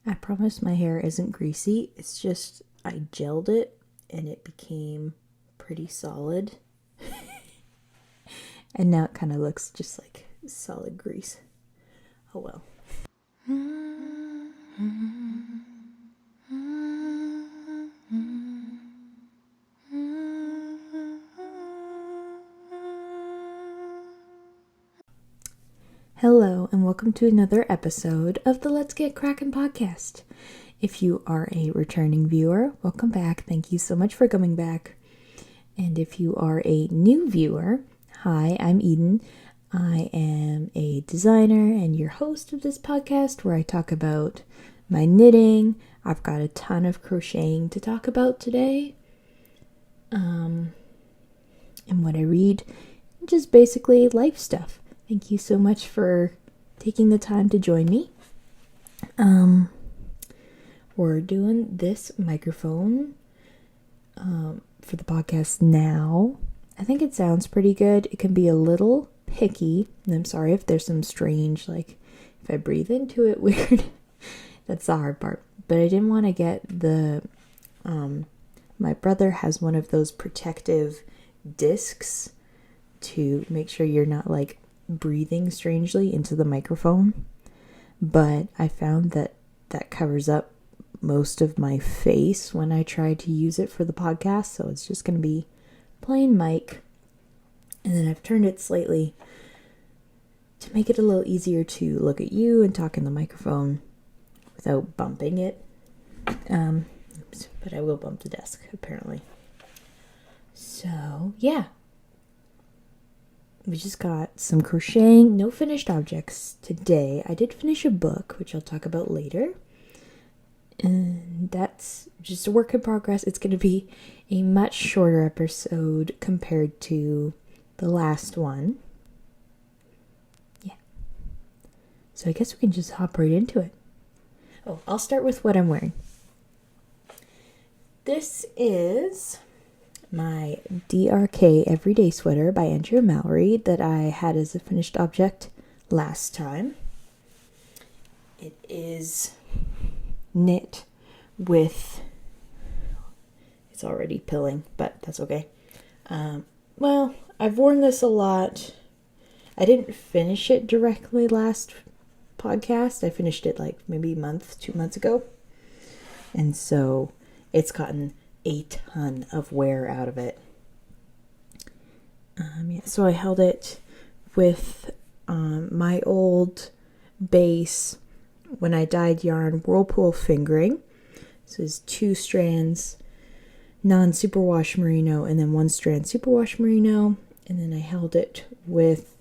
I promise my hair isn't greasy. It's just I gelled it and it became pretty solid. And now it kind of looks just like solid grease. Oh well. Hello, and welcome to another episode of the Let's Get Kraken podcast. If you are a returning viewer, welcome back. Thank you so much for coming back. And if you are a new viewer, hi, I'm Eden. I am a designer and your host of this podcast where I talk about my knitting. I've got a ton of crocheting to talk about today. And what I read, just basically life stuff. Thank you so much for taking the time to join me. We're doing this microphone for the podcast now. I think it sounds pretty good. It can be a little picky, and I'm sorry if there's some strange, like, if I breathe into it weird. That's the hard part. But I didn't want to get the, my brother has one of those protective discs to make sure you're not, like, breathing strangely into the microphone. But I found that covers up most of my face when I try to use it for the podcast, so it's just going to be plain mic. And then I've turned it slightly to make it a little easier to look at you and talk in the microphone without bumping it. But I will bump the desk, apparently. So, yeah. We just got some crocheting, no finished objects today. I did finish a book, which I'll talk about later. And that's just a work in progress. It's going to be a much shorter episode compared to the last one. Yeah. So I guess we can just hop right into it. Oh, I'll start with what I'm wearing. This is my DRK Everyday Sweater by Andrew Mallory that I had as a finished object last time. It is knit with, it's already pilling, but that's okay. Well, I've worn this a lot. I didn't finish it directly last podcast. I finished it like maybe a month, 2 months ago. And so it's gotten a ton of wear out of it. So I held it with my old base when I dyed yarn Whirlpool fingering. So it's 2 strands non-superwash merino and then 1 strand superwash merino. And then I held it with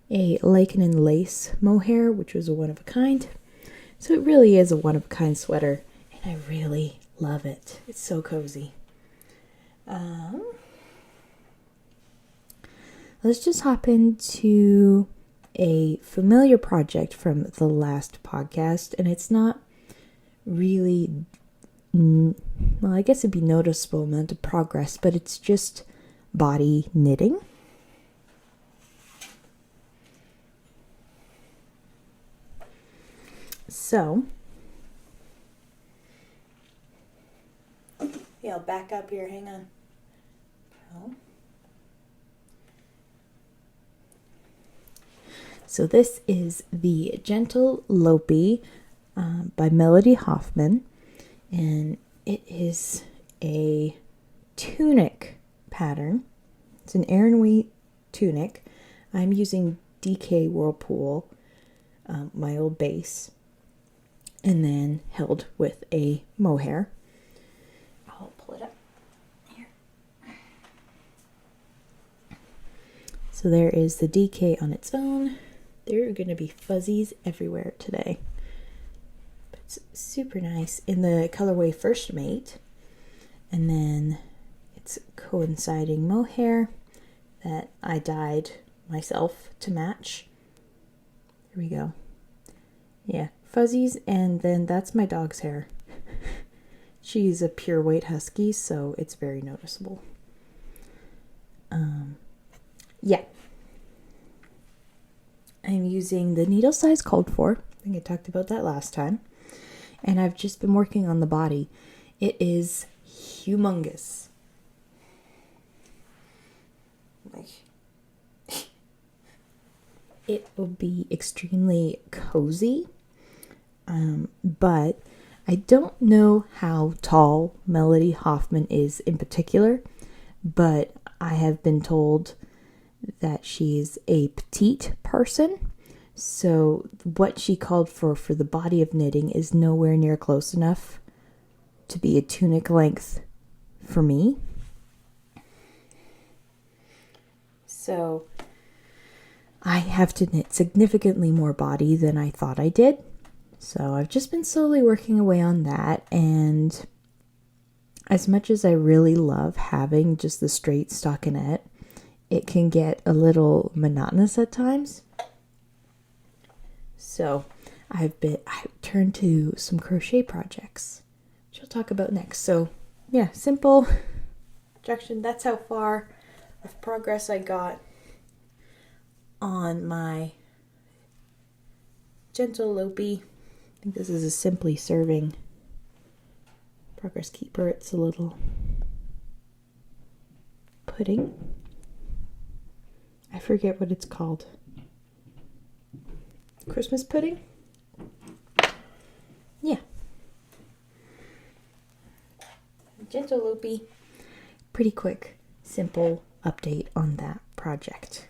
a lichen and lace mohair, which was a one-of-a-kind. So it really is a one-of-a-kind sweater, and I really love it. It's so cozy. Let's just hop into a familiar project from the last podcast, and it's not really, well, I guess it'd be noticeable amount of progress, but it's just body knitting. So, yeah, I'll back up here, hang on. So this is the Gentle Lopi by Melody Hoffman, and it is a tunic pattern. It's an Aran Wheat tunic. I'm using DK Whirlpool, my old base, and then held with a mohair. I'll pull it up here. So there is the DK on its own. There are going to be fuzzies everywhere today. But it's super nice in the colorway First Mate. And then it's coinciding mohair that I dyed myself to match. Here we go. Yeah, fuzzies, and then that's my dog's hair. She's a pure white husky, so it's very noticeable. Yeah. I'm using the needle size called for. I think I talked about that last time. and I've just been working on the body. It is humongous. It will be extremely cozy, but I don't know how tall Melody Hoffman is in particular, but I have been told that she's a petite person. So what she called for the body of knitting is nowhere near close enough to be a tunic length for me. So I have to knit significantly more body than I thought I did. So I've just been slowly working away on that, and as much as I really love having just the straight stockinette, it can get a little monotonous at times. So I've turned to some crochet projects, which I'll talk about next. So yeah, simple introduction. That's how far of progress I got on my gentle Lopi. I think this is a Simply Serving progress keeper. It's a little pudding. I forget what it's called. Christmas pudding? Yeah. Gentle Lopi. Pretty quick, simple update on that project.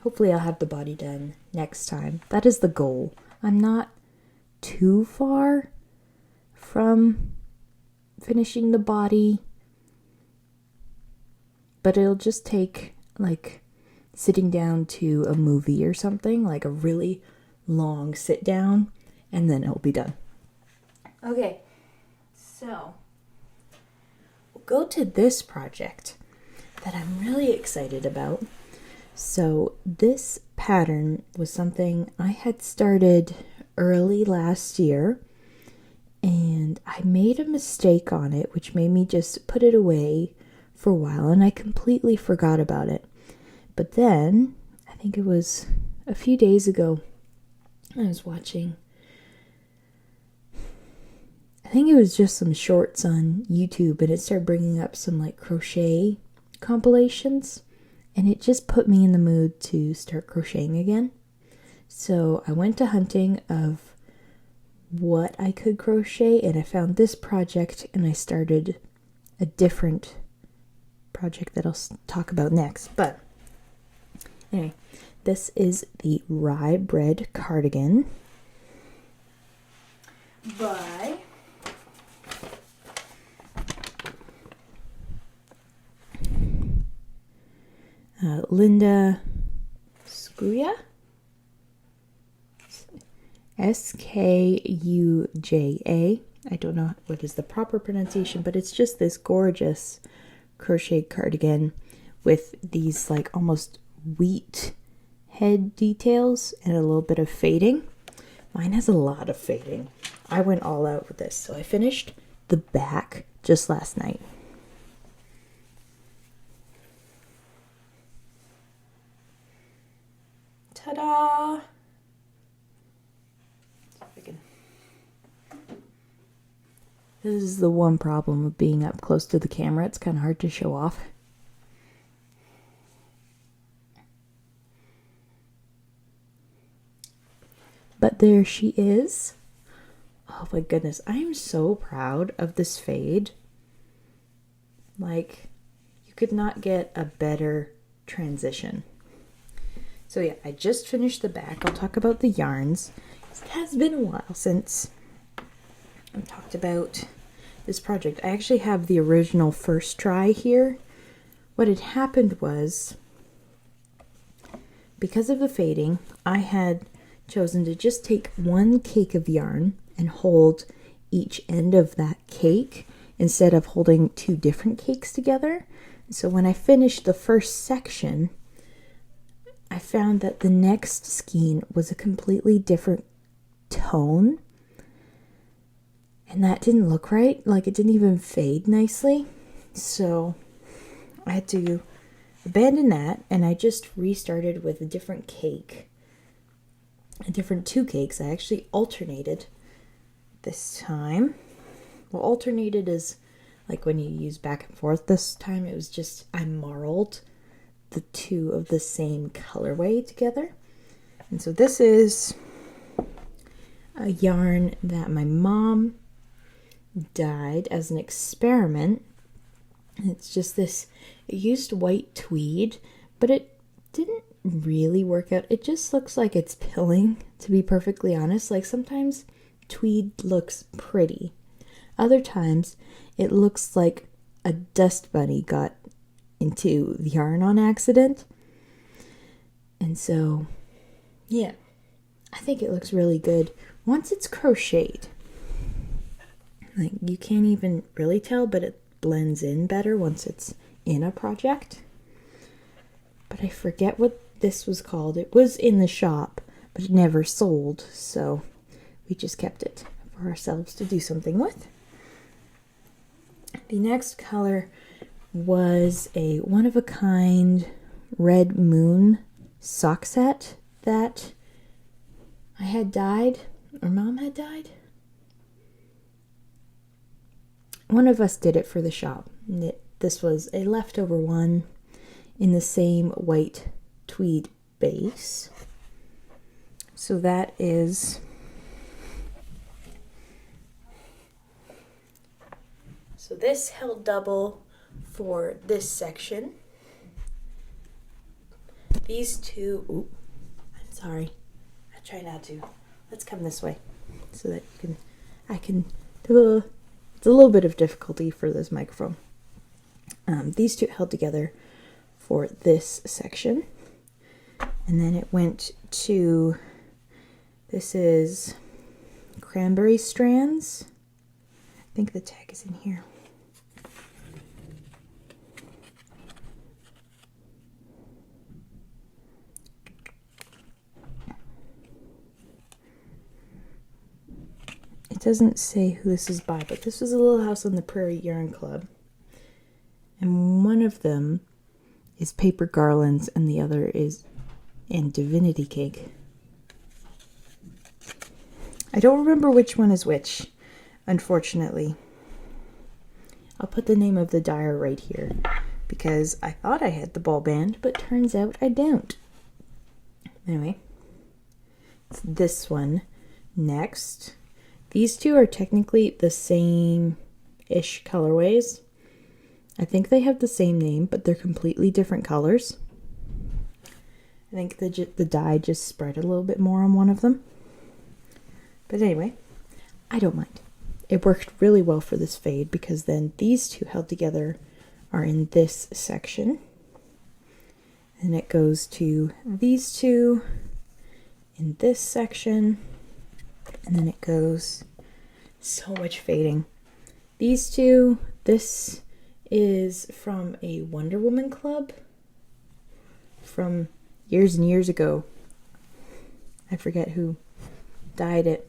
Hopefully I'll have the body done next time. That is the goal. I'm not too far from finishing the body, but it'll just take like sitting down to a movie or something, like a really long sit down, and then it'll be done. Okay, so we'll go to this project that I'm really excited about. So this pattern was something I had started early last year, and I made a mistake on it, which made me just put it away for a while, and I completely forgot about it. But then, I think it was a few days ago, I was watching, I think it was just some shorts on YouTube, and it started bringing up some like crochet compilations, and it just put me in the mood to start crocheting again. So I went to hunting of what I could crochet, and I found this project, and I started a different project that I'll talk about next. But anyway, this is the Rye Bread Cardigan by Linda Skuja. Skuja. I don't know what is the proper pronunciation, but it's just this gorgeous crochet cardigan with these like almost wheat head details and a little bit of fading. Mine has a lot of fading. I went all out with this. So I finished the back just last night. Ta-da! This is the one problem of being up close to the camera. It's kind of hard to show off. But there she is. Oh my goodness. I am so proud of this fade. Like, you could not get a better transition. So yeah, I just finished the back. I'll talk about the yarns. It has been a while since I've talked about this project. I actually have the original first try here. What had happened was, because of the fading, I had chosen to just take one cake of yarn and hold each end of that cake instead of holding two different cakes together. So when I finished the first section, I found that the next skein was a completely different tone, and that didn't look right. Like, it didn't even fade nicely. So I had to abandon that, and I just restarted with a different cake. A different two cakes. I actually alternated this time. Well, alternated is like when you use back and forth. This time it was just I marled the two of the same colorway together. And so this is a yarn that my mom dyed as an experiment. And it's just this, it used white tweed, but it didn't really work out. It just looks like it's pilling, to be perfectly honest. Like sometimes tweed looks pretty. Other times it looks like a dust bunny got into the yarn on accident. And so, yeah, I think it looks really good once it's crocheted. Like you can't even really tell, but it blends in better once it's in a project. But I forget what this was called. It was in the shop, but it never sold, so we just kept it for ourselves to do something with. The next color was a one-of-a-kind red moon sock set that I had dyed, or Mom had dyed. One of us did it for the shop. This was a leftover one in the same white tweed base. So that is so this held double for this section. These two, I'm sorry, I try not to. Let's come this way so that I can do it's a little bit of difficulty for this microphone. These two held together for this section. And then it went to, this is cranberry strands. I think the tag is in here. It doesn't say who this is by, but this was a Little House on the Prairie Yarn Club. And one of them is Paper Garlands and the other is in Divinity Cake. I don't remember which one is which, unfortunately. I'll put the name of the dyer right here because I thought I had the ball band, but turns out I don't. Anyway, it's this one next. These two are technically the same-ish colorways. I think they have the same name, but they're completely different colors. I think the dye just spread a little bit more on one of them. But anyway, I don't mind. It worked really well for this fade because then these two held together are in this section. And it goes to these two in this section. And then it goes so much fading. These two, this is from a Wonder Woman club from years and years ago. I forget who dyed it.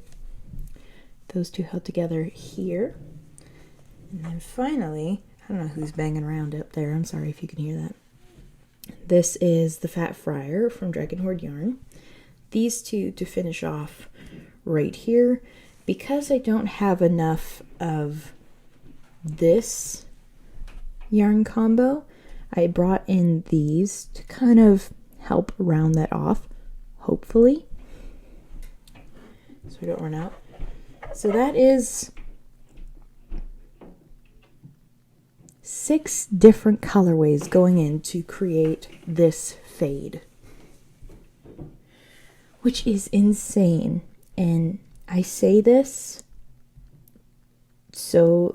Those two held together here. And then finally, I don't know who's banging around up there. I'm sorry if you can hear that. This is the Fat Friar from Dragon Horde Yarn. These two to finish off right here. Because I don't have enough of this yarn combo, I brought in these to kind of help round that off, hopefully, so I don't run out. So that is 6 different colorways going in to create this fade, which is insane. And I say this so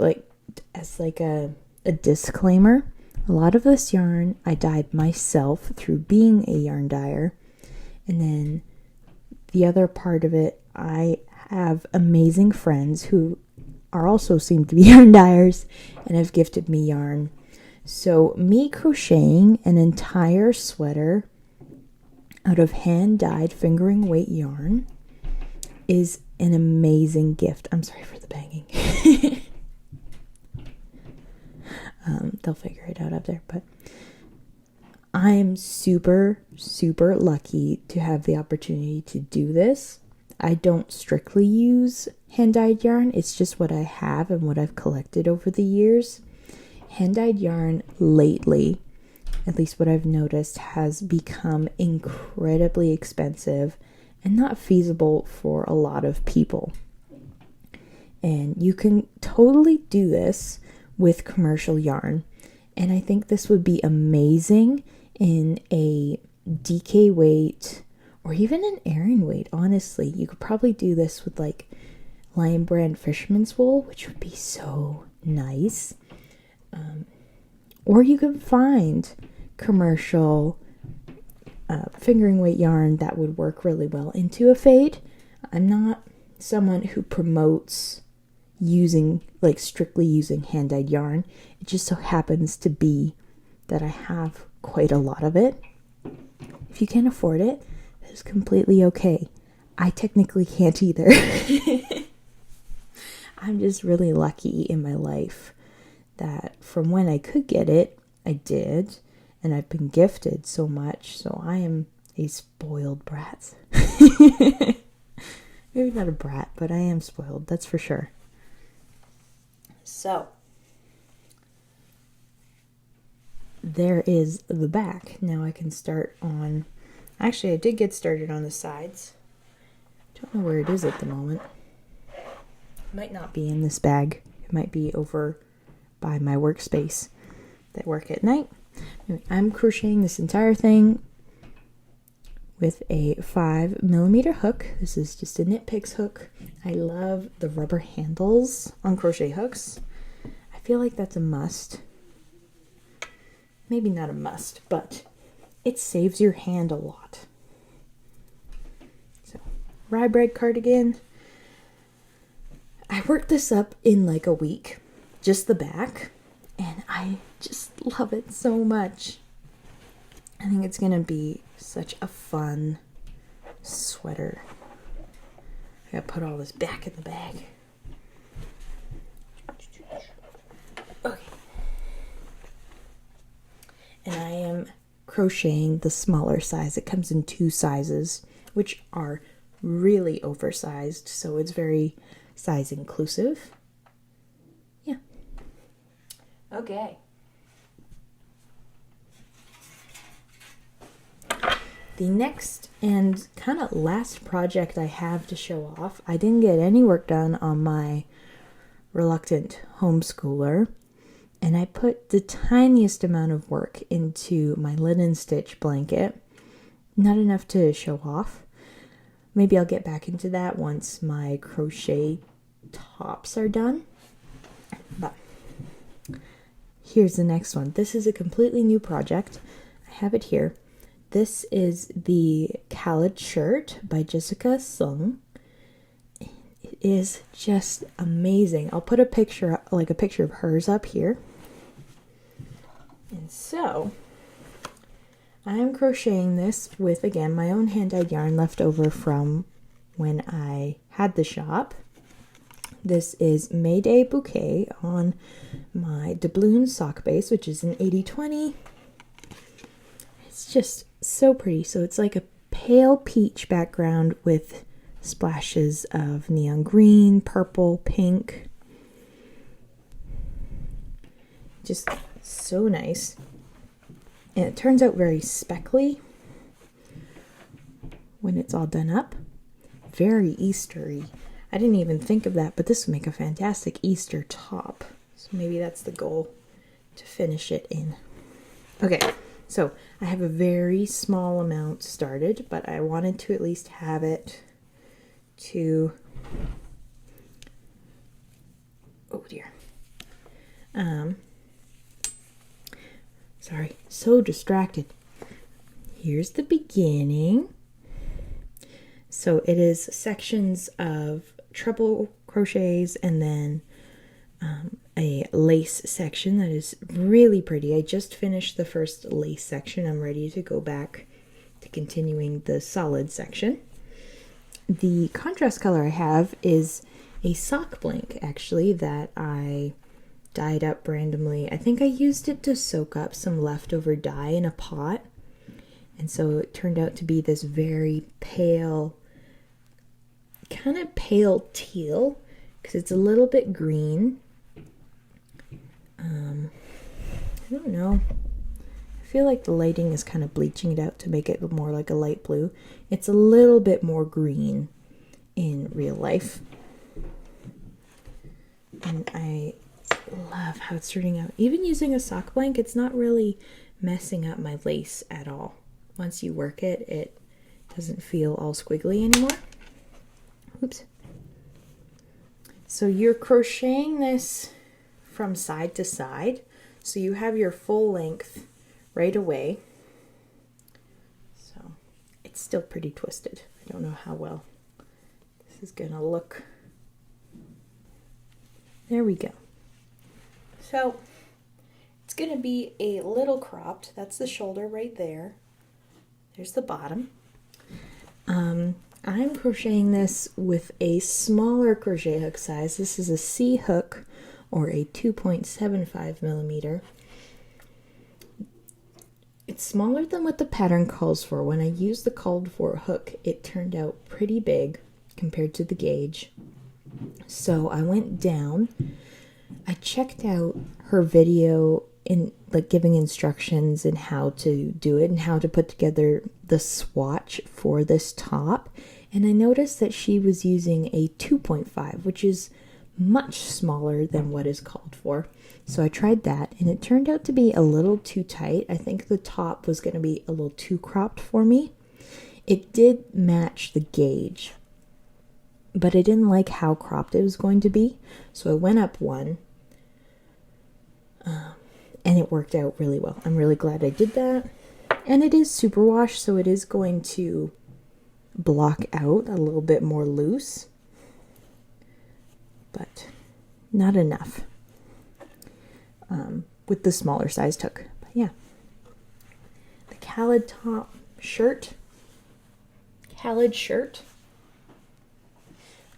as a disclaimer. A lot of this yarn I dyed myself through being a yarn dyer, and then the other part of it, I have amazing friends who are also seem to be yarn dyers and have gifted me yarn. So me crocheting an entire sweater out of hand-dyed fingering weight yarn is an amazing gift. I'm sorry for the banging. They'll figure it out up there, but I'm super, super lucky to have the opportunity to do this. I don't strictly use hand-dyed yarn. It's just what I have and what I've collected over the years. Hand-dyed yarn lately, at least what I've noticed, has become incredibly expensive and not feasible for a lot of people. And you can totally do this with commercial yarn. And I think this would be amazing in a DK weight or even an Aran weight. Honestly, you could probably do this with like Lion Brand Fisherman's Wool, which would be so nice. Or you can find commercial fingering weight yarn that would work really well into a fade. I'm not someone who promotes strictly using hand-dyed yarn. It just so happens to be that I have quite a lot of it. If you can't afford it, that is completely okay. I technically can't either. I'm just really lucky in my life that from when I could get it, I did, and I've been gifted so much, so I am a spoiled brat. Maybe not a brat, but I am spoiled, that's for sure. So, there is the back. Now I can start on, actually I did get started on the sides. Don't know where it is at the moment. It might not be in this bag. It might be over by my workspace that work at night. Anyway, I'm crocheting this entire thing with a 5mm hook. This is just a Knit Picks hook. I love the rubber handles on crochet hooks. I feel like that's a must. Maybe not a must, but it saves your hand a lot. So, Rye Bread Cardigan. I worked this up in like a week, just the back, and I just love it so much. I think it's gonna be such a fun sweater. I gotta put all this back in the bag. Okay. And I am crocheting the smaller size. It comes in 2 sizes, which are really oversized, so it's very size inclusive. Yeah. Okay. The next and kind of last project I have to show off, I didn't get any work done on my reluctant homeschooler, and I put the tiniest amount of work into my linen stitch blanket. Not enough to show off. Maybe I'll get back into that once my crochet tops are done. But here's the next one. This is a completely new project. I have it here. This is the Calad Shirt by Jessica Sung. It is just amazing. I'll put a picture of hers up here. And so, I'm crocheting this with, again, my own hand-dyed yarn left over from when I had the shop. This is Mayday Bouquet on my doubloon sock base, which is an 80/20. It's just so pretty. So it's like a pale peach background with splashes of neon green, purple, pink. Just so nice. And it turns out very speckly when it's all done up. Very Eastery. I didn't even think of that, but this would make a fantastic Easter top. So maybe that's the goal, to finish it in. Okay, so I have a very small amount started, but I wanted to at least have it to, oh dear. Sorry, so distracted. Here's the beginning. So it is sections of treble crochets and then a lace section that is really pretty. I just finished the first lace section. I'm ready to go back to continuing the solid section. The contrast color I have is a sock blank, actually, that I dyed up randomly. I think I used it to soak up some leftover dye in a pot. And so it turned out to be this very pale kind of pale teal because it's a little bit green. I don't know. I feel like the lighting is kind of bleaching it out to make it more like a light blue. It's a little bit more green in real life. And I love how it's turning out. Even using a sock blank, it's not really messing up my lace at all. Once you work it, it doesn't feel all squiggly anymore. Oops. So you're crocheting this from side to side. So you have your full length right away. So it's still pretty twisted. I don't know how well this is gonna look. There we go. So it's gonna be a little cropped. That's the shoulder right there. There's the bottom. I'm crocheting this with a smaller crochet hook size. This is a C hook or a 2.75 millimeter. It's smaller than what the pattern calls for. When I used the called for hook, it turned out pretty big compared to the gauge. So I went down. I checked out her video in like giving instructions and how to do it and how to put together the swatch for this top, and I noticed that she was using a 2.5, which is much smaller than what is called for. So I tried that and it turned out to be a little too tight. I think the top was going to be a little too cropped for me. It did match the gauge, but I didn't like how cropped it was going to be, so I went up one. And it worked out really well. I'm really glad I did that. And it is superwash, so it is going to block out a little bit more loose. But not enough with the smaller sized hook. But yeah. The Calad Shirt. Calad Shirt.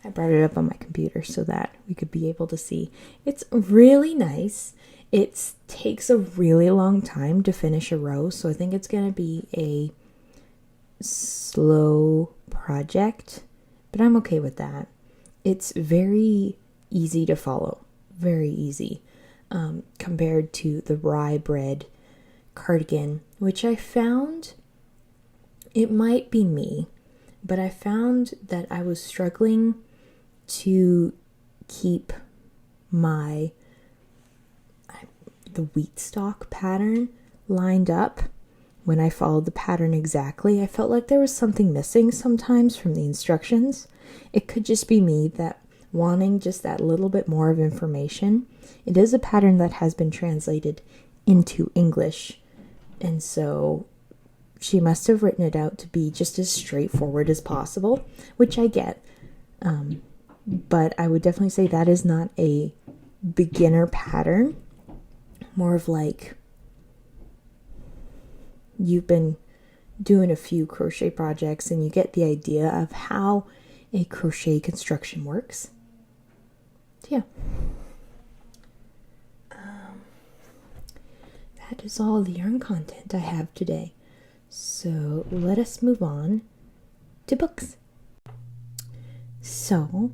I brought it up on my computer so that we could be able to see. It's really nice. It takes a really long time to finish a row, so I think it's going to be a slow project, but I'm okay with that. It's very easy to follow, very easy, compared to the Rye Bread Cardigan, which I found, it might be me, but I found that I was struggling to keep the wheat stalk pattern lined up when I followed the pattern exactly. I felt like there was something missing sometimes from the instructions. It could just be me that wanting just that little bit more of information. It is a pattern that has been translated into English, and so she must have written it out to be just as straightforward as possible, which I get. But I would definitely say that is not a beginner pattern. More of like you've been doing a few crochet projects and you get the idea of how a crochet construction works. So yeah. That is all the yarn content I have today. So let us move on to books. So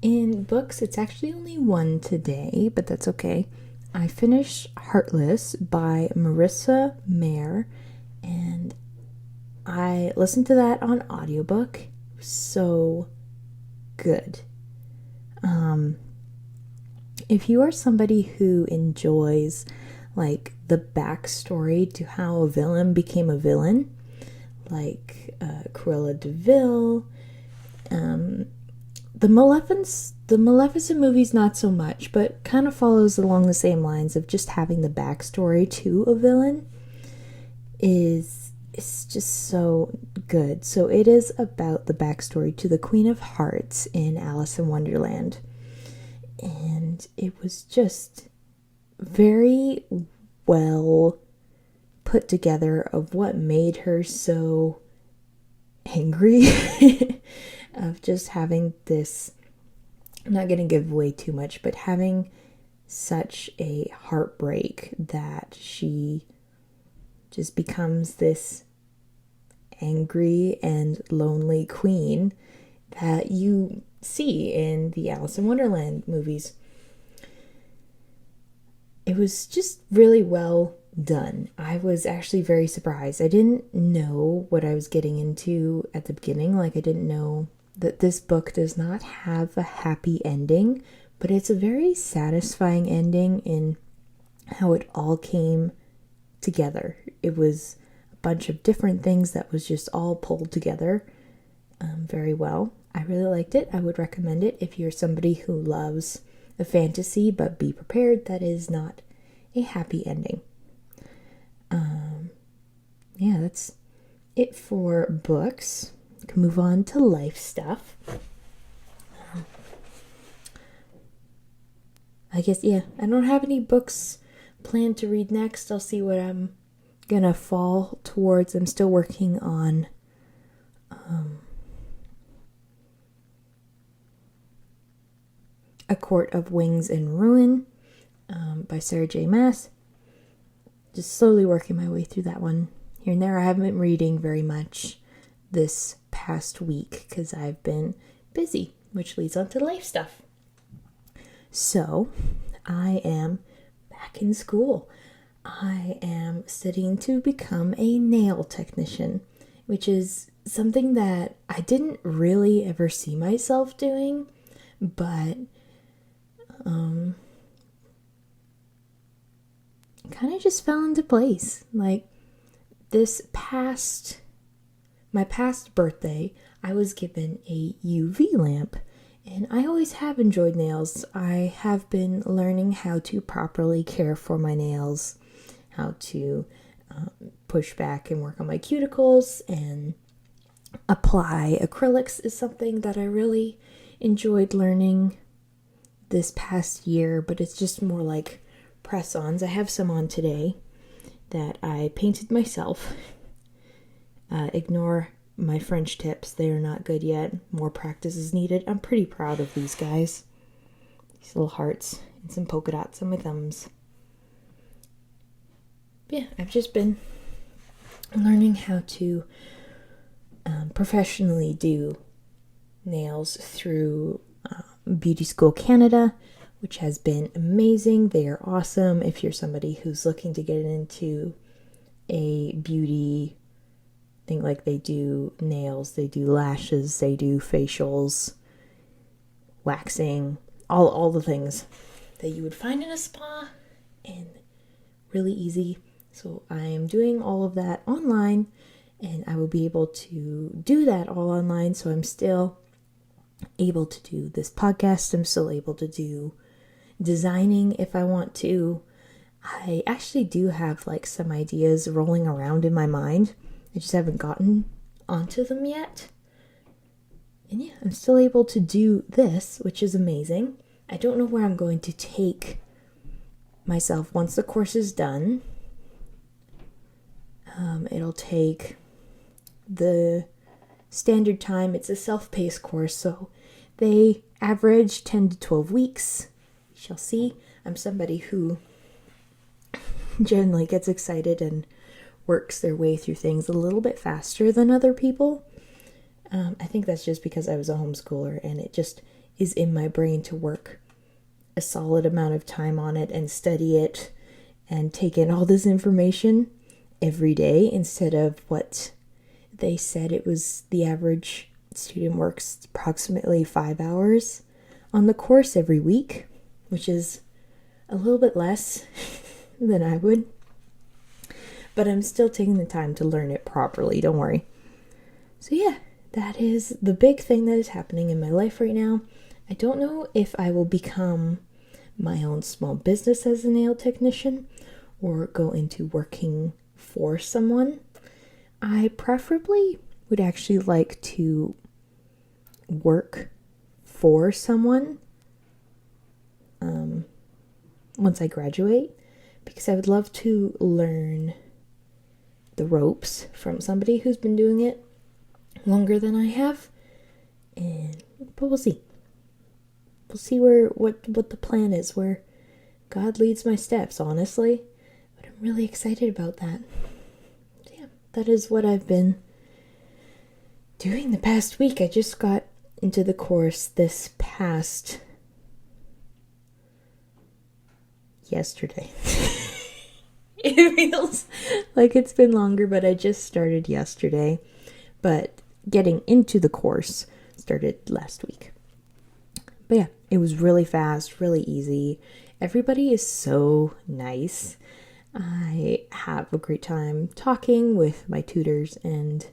in books, it's actually only one today, but that's okay. I finished Heartless by Marissa Mayer, and I listened to that on audiobook. So good. If you are somebody who enjoys like the backstory to how a villain became a villain, like Cruella de Vil, the Maleficent movies not so much, but kind of follows along the same lines of just having the backstory to a villain is just so good. So it is about the backstory to the Queen of Hearts in Alice in Wonderland, and it was just very well put together of what made her so angry of just having this, I'm not going to give away too much, but having such a heartbreak that she just becomes this angry and lonely queen that you see in the Alice in Wonderland movies. It was just really well done. I was actually very surprised. I didn't know what I was getting into at the beginning. Like, I didn't know that this book does not have a happy ending, but it's a very satisfying ending in how it all came together. It was a bunch of different things that was just all pulled together very well. I really liked it. I would recommend it if you're somebody who loves a fantasy, but be prepared that is not a happy ending. Yeah, that's it for books. We can move on to life stuff. I guess, yeah, I don't have any books planned to read next. I'll see what I'm gonna fall towards. I'm still working on A Court of Wings and Ruin by Sarah J. Maas. Just slowly working my way through that one here and there. I haven't been reading very much this past week because I've been busy, which leads on to life stuff. So, I am back in school. I am studying to become a nail technician, which is something that I didn't really ever see myself doing, but kind of just fell into place. Like, my past birthday, I was given a UV lamp, and I always have enjoyed nails. I have been learning how to properly care for my nails, how to push back and work on my cuticles, and apply acrylics is something that I really enjoyed learning this past year, but it's just more like press-ons. I have some on today that I painted myself. Ignore my French tips. They are not good yet. More practice is needed. I'm pretty proud of these guys. These little hearts and some polka dots on my thumbs. But yeah, I've just been learning how to professionally do nails through Beauty School Canada, which has been amazing. They are awesome. If you're somebody who's looking to get into a beauty thing, like they do nails, they do lashes, they do facials, waxing, all the things that you would find in a spa, and really easy. So I am doing all of that online, and I will be able to do that all online. So I'm still able to do this podcast. I'm still able to do designing if I want to. I actually do have like some ideas rolling around in my mind. I just haven't gotten onto them yet. And yeah, I'm still able to do this, which is amazing. I don't know where I'm going to take myself once the course is done. It'll take the standard time. It's a self-paced course, so they average 10 to 12 weeks. We shall see. I'm somebody who generally gets excited and works their way through things a little bit faster than other people. I think that's just because I was a homeschooler, and it just is in my brain to work a solid amount of time on it and study it and take in all this information every day, instead of what they said it was the average student works approximately 5 hours on the course every week, which is a little bit less than I would. But I'm still taking the time to learn it properly, don't worry. So yeah, that is the big thing that is happening in my life right now. I don't know if I will become my own small business as a nail technician or go into working for someone. I preferably would actually like to work for someone once I graduate, because I would love to learn the ropes from somebody who's been doing it longer than I have. But we'll see. We'll see what the plan is, where God leads my steps, honestly. But I'm really excited about that. So yeah, that is what I've been doing the past week. I just got into the course this past yesterday. It feels like it's been longer, but I just started yesterday. But getting into the course started last week. But yeah, it was really fast, really easy. Everybody is so nice. I have a great time talking with my tutors and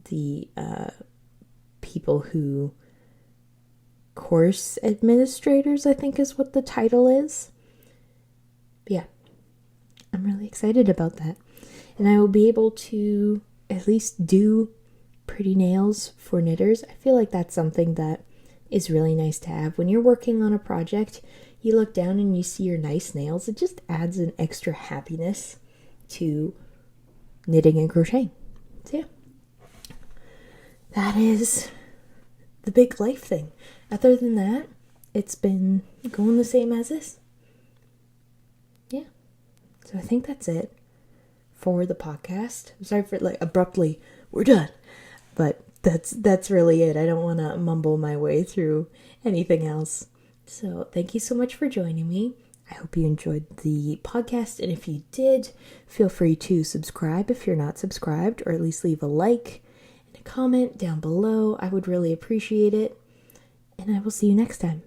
the people who, course administrators, I think is what the title is. But yeah, I'm really excited about that. And I will be able to at least do pretty nails for knitters. I feel like that's something that is really nice to have. When you're working on a project, you look down and you see your nice nails. It just adds an extra happiness to knitting and crocheting. So yeah, that is the big life thing. Other than that, it's been going the same as this. Yeah. So I think that's it for the podcast. I'm sorry for abruptly, we're done. But that's really it. I don't want to mumble my way through anything else. So thank you so much for joining me. I hope you enjoyed the podcast. And if you did, feel free to subscribe if you're not subscribed, or at least leave a like and a comment down below. I would really appreciate it. And I will see you next time.